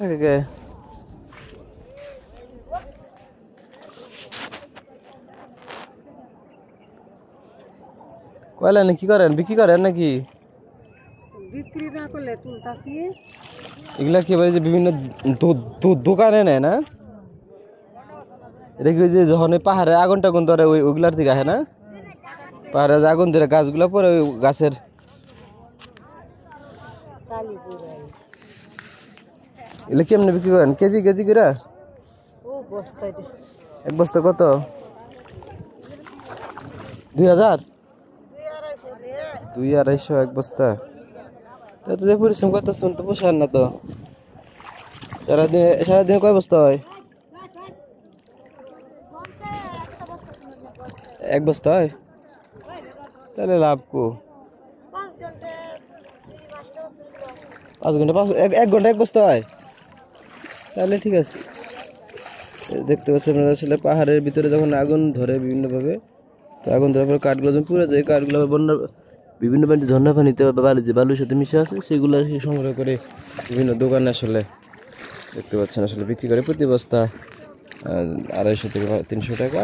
Okay. কয়লা নি কি করেন বিক্রি করেন নাকি বিক্রি না করলে তুলতাছি এগুলা কি বলে যে বিভিন্ন দোকানে নেয় না এটা কি যে যখন পাহাড়ে আগুন টাগুন ধরে ওইগুলার থেকে আসে না পাহাড়ে আগুন ধরে গাছগুলা পরে ওই গাছের এগুলা কেমনে বিক্রি করেন কেজি কেজি করে এক বস্তা কত 2000 2-250 এক বস্তা তো যে পরিশ্রম করতে শুনতে পোষার না তো সারাদিনে কয় বস্তা হয় এক বস্তা হয় তাহলে লাভ কো 5 ঘন্টা 1 ঘন্টা এক বস্তা হয় তাহলে ঠিক আছে দেখতে পাচ্ছেন আপনারা আসলে পাহাড়ের ভিতরে যখন আগুন ধরে বিভিন্নভাবে তো আগুন ধরার পর কাঠগুলো যখন পুড়ে যায় কাঠগুলো বন্যা বিভিন্ন পানিতে ঝর্ণা পানিতে বালুর সাথে মিশে আছে সেগুলো সংগ্রহ করে বিভিন্ন দোকানে আসলে দেখতে পাচ্ছেন আসলে বিক্রি করে প্রতি বস্তা 250 থেকে 300 টাকা